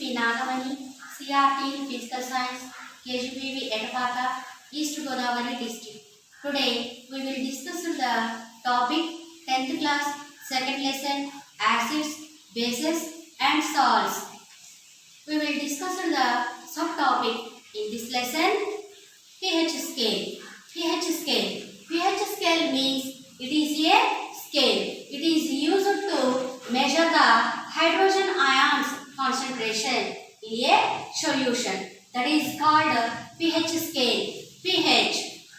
P. Nagamani, CRT Physical Science, KGPV Etapata, East Godavari District. Today we will discuss the topic 10th class, second lesson, acids, bases and salts. We will discuss the subtopic in this lesson, pH scale. pH scale. pH scale means it is a scale. It is used to measure the hydrogen ions concentration in a solution. That is called pH scale. pH.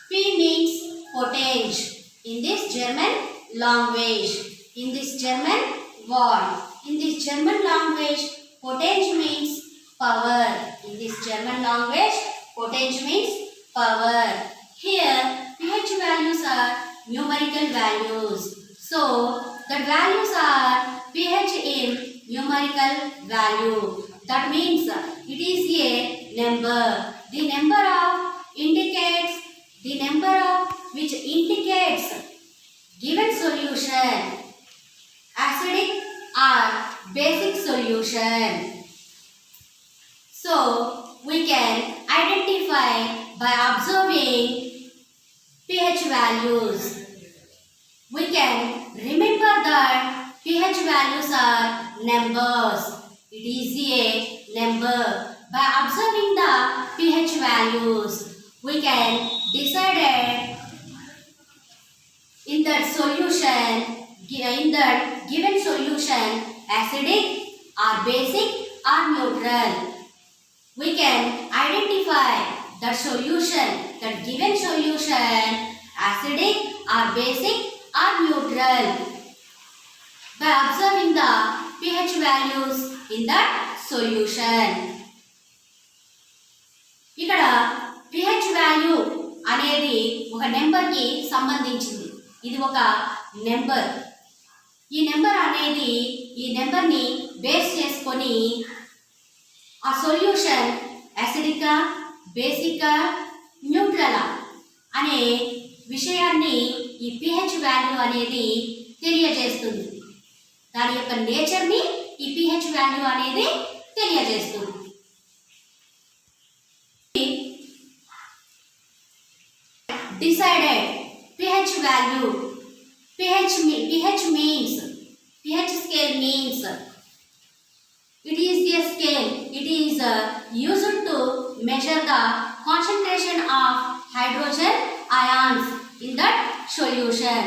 P means potenge in this German language. In this German word. In this German language, potenge means power. In this German language, potenge means power. Here, pH values are numerical values. So, the values are pH in numerical value. That means it is a number. The number of which indicates given solution, acidic or basic solution. So, we can identify by observing pH values. We can remember that pH values are numbers. It is a number. By observing the pH values, we can decide in that solution, in that given solution, acidic or basic or neutral. We can identify the solution, that given solution, acidic or basic or neutral by observing the pH values in that solution. ఇక్కడ pH value అనేది ఒక నెంబర్కి సంబంధించింది. ఇది ఒక number. ఈ number అనేది ఈ నెంబర్ని బేస్ చేసుకొని ఆ సొల్యూషన్ యాసిడికా, బేసికా, న్యూట్రలా అనే విషయాన్ని ఈ pH వాల్యూ అనేది తెలియజేస్తుంది. దాని యొక్క నేచర్ని ఈ pH వాల్యూ అనేది తెలియజేస్తుంది. Decided pH value. pH means, pH scale means it is a scale. It is used to measure the concentration of hydrogen ions in that solution.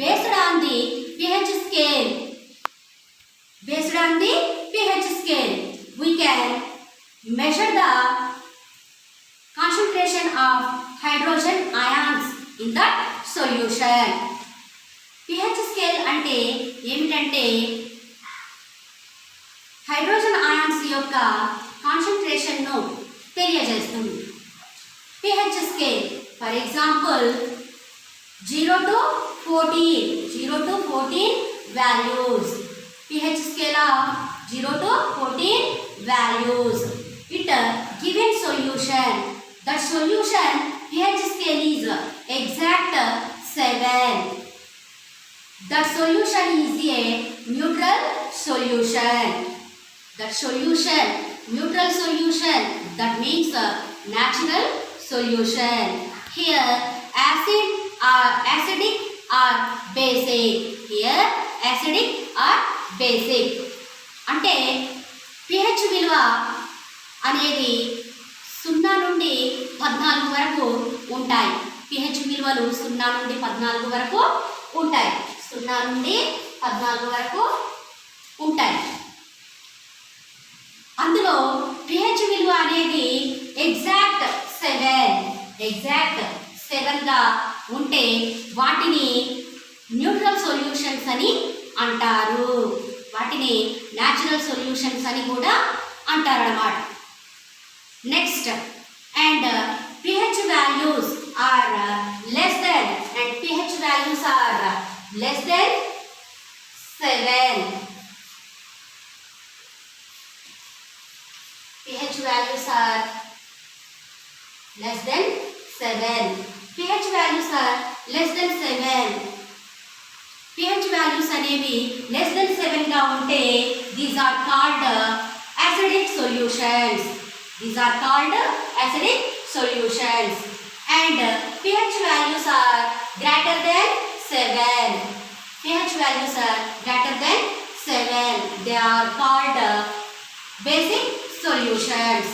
Based on the pH scale, we can measure the concentration of hydrogen ions in that solution. pH scale అంటే ఏమిటంటే hydrogen ions యొక్క concentration ను తెలియజేస్తుంది. pH scale for example 0 to 14 values. pH scale of 0 to 14 values. It given solution. The solution pH scale is exact 7. That solution is a neutral solution. That solution, neutral solution, that means natural solution. Here acidic or basic. Here acidic or basic. అంటే pH విలువ అనేది 0 నుండి 14 వరకు ఉంటాయి. pH విలువలు 0 నుండి 14 వరకు ఉంటాయి. 0 నుండి 14 వరకు ఉంటాయి. అందులో pH విలువ అనేది ఎగ్జాక్ట్ 7 గా ఉంటే వాటిని న్యూట్రల్ సొల్యూషన్స్ అని అంటారు. వాటిని న్యాచురల్ సొల్యూషన్స్ అని కూడా అంటారన్నమాట. Next, and pH values are less than, and pH values are less than 7. pH values are less than 7. pH values are less than 7. pH values అనేవి less than 7 గా ఉంటే these are called acidic solutions. These are called acidic solutions. And pH values are greater than 7. pH values are greater than 7. They are called basic solutions.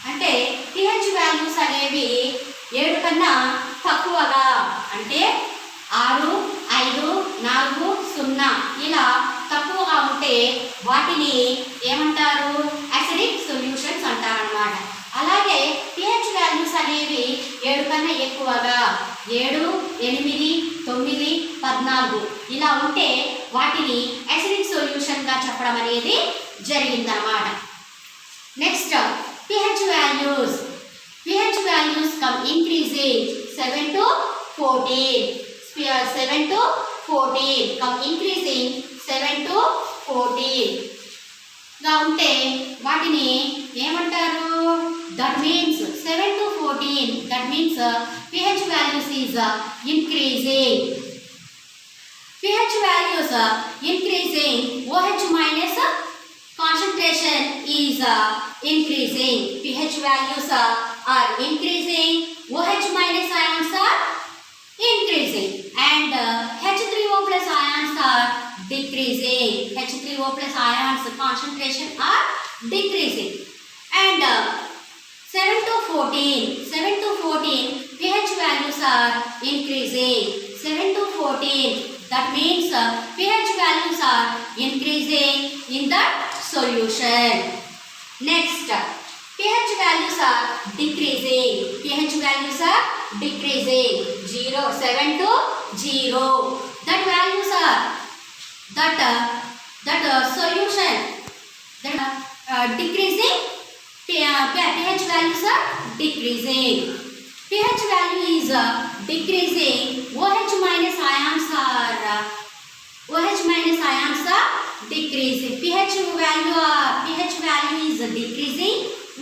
అంటే pH values అనేవి 7 కన్నా తక్కువగా, అంటే 6, 5, 4, 0 ఇలా తక్కువగా ఉంటే వాటిని ఏమంటారు? యాసిడిక్ సొల్యూషన్స్ అంటారన్నమాట. అలాగే pH వాల్యూస్ అనేవి 7 కన్నా ఎక్కువగా 7, 8, 9, 14 ఇలా ఉంటే వాటిని యాసిడిక్ సొల్యూషన్గా చెప్పడం అనేది జరిగిందన్నమాట. Next pH values. pH values come increasing 7 to 14. 7 to 14 come increasing 7 to 14 గా ఉంటే వాటిని ఏమంటారు? That means 7 to 14. That means pH values is increasing. pH values increasing. OH minus concentration is increasing. pH values are increasing. OH minus ions are increasing. And H3O plus ions are decreasing. H3O plus ions concentration are decreasing. And 7 to 14 pH values are increasing. 7 to 14, that means pH values are increasing in the solution. Next, pH values are decreasing. pH values are decreasing. 7 to 0. That values are solution that decreasing. pH values are decreasing. pH value is decreasing. OH minus ions are decreasing. pH value is decreasing.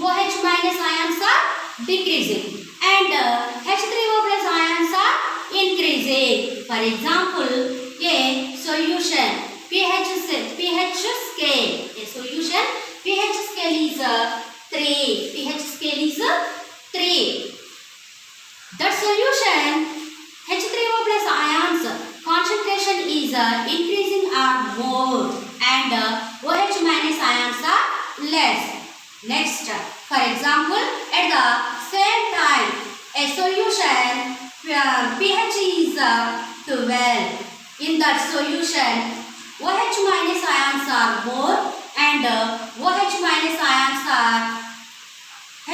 OH minus ions are decreasing. And H3O plus ions are increasing. For example, a solution pH scale. A solution pH scale is 3. pH scale is 3. That solution H3O plus ions concentration is increasing or more, and OH minus ions are less. Next, for example, at the same time, a solution pH is 12. In that solution, OH minus ions are more, and OH minus ions are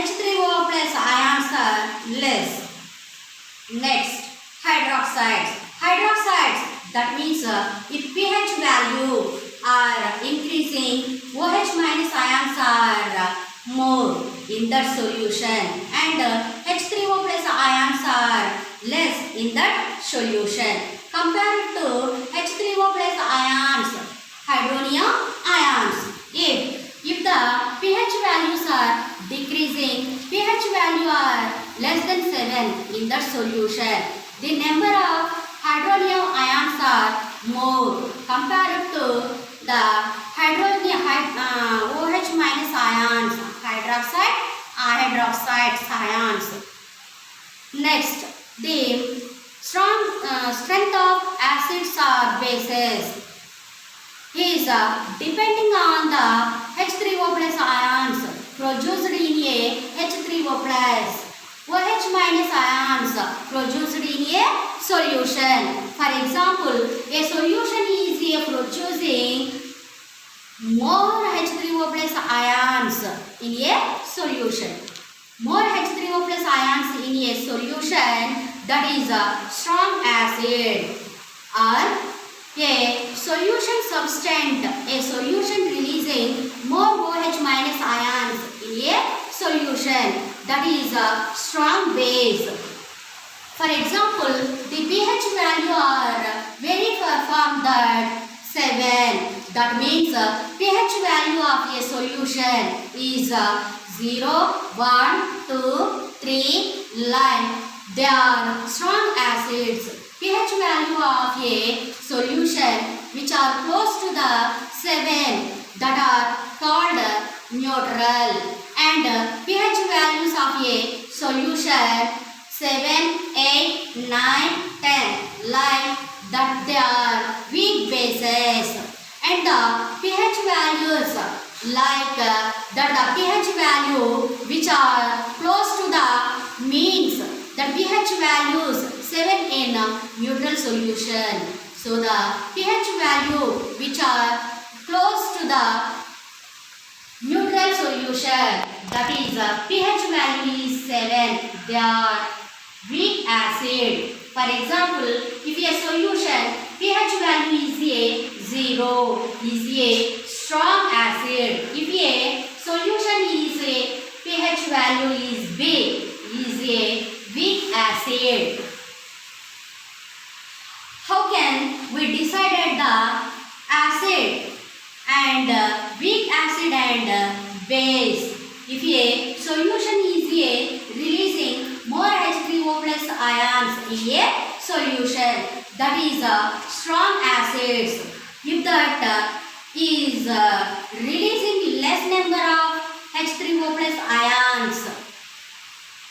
H3O plus ions are less. Next, hydroxides. That means if pH value are increasing, OH minus ions are more in that solution, and H3O plus ions are less in that solution. Compared to H3O plus ions, hydronium ions. If the pH values are decreasing, pH value are less than 7 in that solution, the number of hydronium ions are more compared to the OH minus ions, hydroxide ions. Next, the strength of acids or bases is depending on the H3O plus ions produced in a H3O plus. OH minus ions produced in a solution. For example, a solution is producing more H3O plus ions in a solution. More H3O plus ions in a solution, that is a strong acid. Or a solution substance, a solution releasing more OH minus ions in a solution, that is a strong base. For example, the pH value are very far from that 7. That means pH value of a solution is 0, 1, 2, 3 line. They are strong acids. pH value of a solution which are close to the 7, that are called neutral. And pH values of a solution 7, 8, 9, 10 like that they are weak bases. And the pH values like that the pH value which are close to the means, the pH values 7 in neutral solution. So the pH value which are close to the neutral solution, that is pH value is 7, they are weak acid. For example, if a solution pH value is a 0, is a strong acid. If a solution is a pH value is B, is a weak acid. How can we decide the acid and weak acid and base? If a solution is a releasing more H3O plus ions in a solution, that is strong acids. If that is releasing less number of H3O plus ions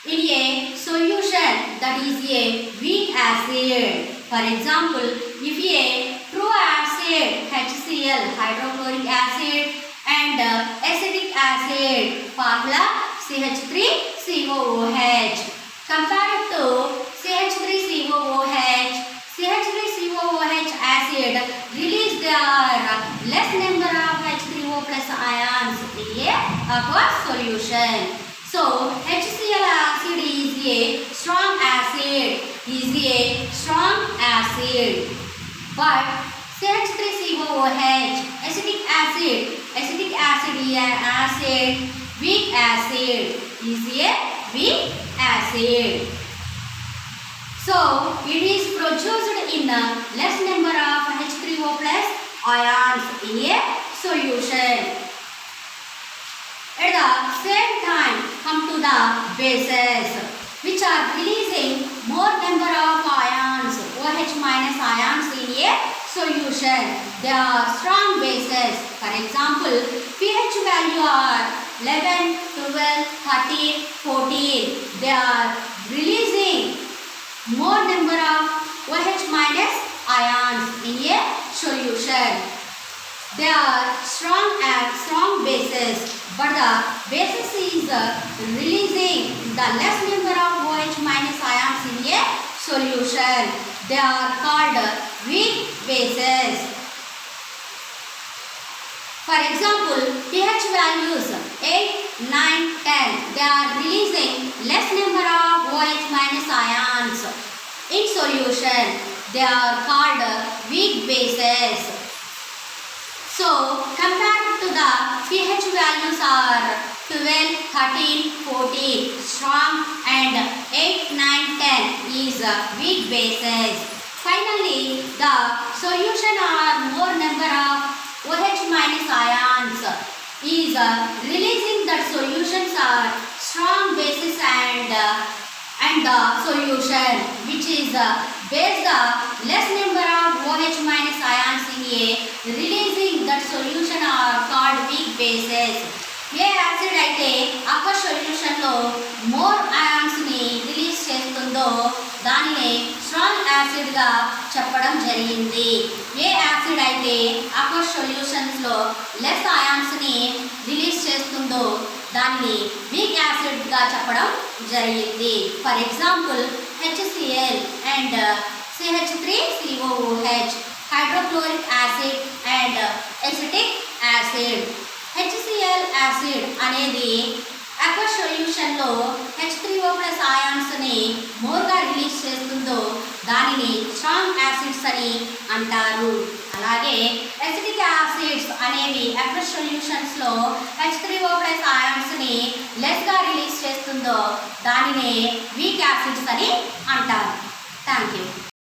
in a solution, that is a weak acid. For example, if a true acid HCl, hydrochloric acid, and acetic acid, formula CH3COOH, compared to CH3COOH, CH3COOH acid release their less number of H3O plus ions in a aqueous solution. So HCl acid is a strong acid, but CH3COOH acetic acid is an acid, weak acid, is a weak acid. So it is produced in less number of H3O plus ions in a solution. At the same time, come to the bases which are releasing more number of ions, OH minus ions in a solution. They are strong bases. For example, pH value are 11, 12, 13, 14. They are releasing more number of OH minus ions in a solution. They are strong bases, but the basis is releasing the less number of OH minus ions in a solution. They are called weak bases. For example, pH values 8, 9, 10. They are releasing less number of OH minus ions in solution. They are called weak bases. So, compared to the pH values are 12, 13, 14 strong and 8, 9, 10 is weak bases. Finally, the solution are more number of OH minus ions is releasing that solutions are strong bases and the solution which is base the less number of OH minus ions in a releasing that solution are called weak bases. A acid అయితే aqueous solution లో more ions ని release చేస్తుందో దానిని strong acid గా చెప్పడం జరిగింది. ఏ acid అయితే aqueous solutions లో లెస్ ions ని రిలీజ్ చేస్తుందో దానిని వీక్ యాసిడ్ గా చెప్పడం జరిగింది. For example HCl and CH3COOH, hydrochloric acid and acetic acid. HCl acid అనేది aqueous solution లో H3O plus ions ని మోర్గా రిలీజ్ చేస్తుందో దానిని స్ట్రాంగ్ యాసిడ్స్ అని అంటారు. అలాగే ఎసిటిక్ యాసిడ్స్ అనేవి aqueous solutions లో H3O plus ions ని లెస్ గా రిలీజ్ చేస్తుందో దానిని వీక్ యాసిడ్స్ అని అంటారు. Thank you.